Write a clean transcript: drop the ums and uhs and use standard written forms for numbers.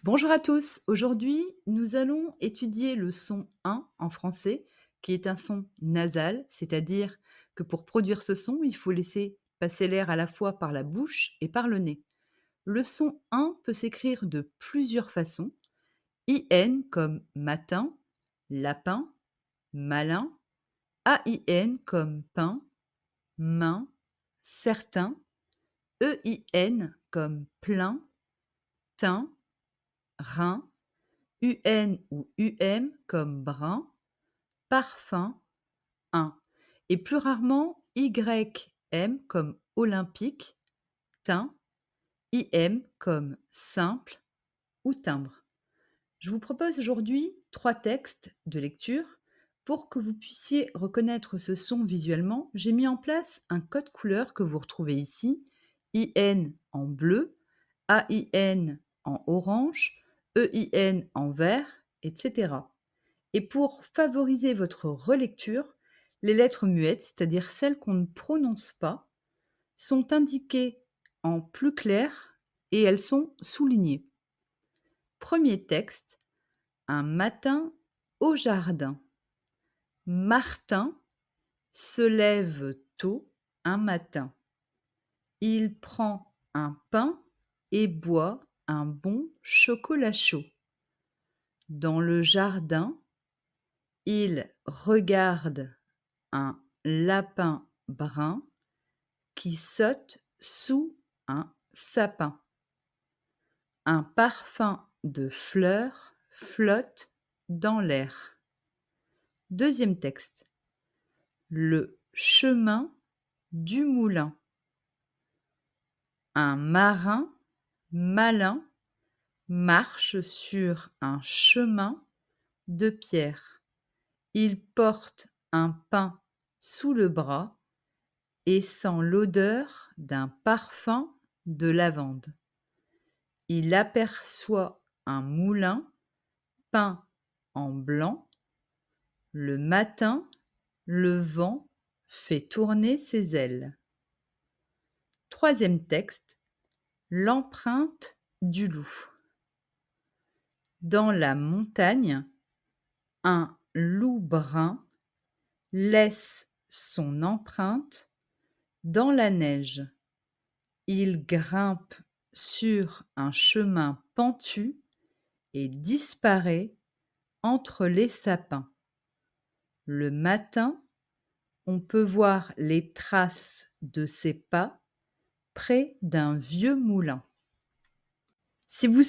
Bonjour à tous. Aujourd'hui, nous allons étudier le son 1 en français, qui est un son nasal, c'est-à-dire que pour produire ce son, il faut laisser passer l'air à la fois par la bouche et par le nez. Le son 1 peut s'écrire de plusieurs façons. IN comme matin, lapin, malin. AIN comme pain, main, certain. EIN comme plein, teint, rein. UN ou UM comme brun, parfum, un. Et plus rarement YM comme olympique, teint, IM comme simple ou timbre. Je vous propose aujourd'hui 3 textes de lecture. Pour que vous puissiez reconnaître ce son visuellement, j'ai mis en place un code couleur que vous retrouvez ici, IN en bleu, AIN en orange, EIN en vert, etc. Et pour favoriser votre relecture, les lettres muettes, c'est-à-dire celles qu'on ne prononce pas, sont indiquées en plus clair et elles sont soulignées. Premier texte, un matin au jardin. Martin se lève tôt un matin. Il prend un pain et boit un bon chocolat chaud. Dans le jardin, il regarde un lapin brun qui saute sous un sapin. Un parfum de fleurs flotte dans l'air. Deuxième texte. Le chemin du moulin. Un marin malin marche sur un chemin de pierre. Il porte un pain sous le bras et sent l'odeur d'un parfum de lavande. Il aperçoit un moulin peint en blanc. Le matin, le vent fait tourner ses ailes. Troisième texte, l'empreinte du loup. Dans la montagne, un loup brun laisse son empreinte dans la neige. Il grimpe sur un chemin pentu et disparaît entre les sapins. Le matin, on peut voir les traces de ses pas près d'un vieux moulin. Si vous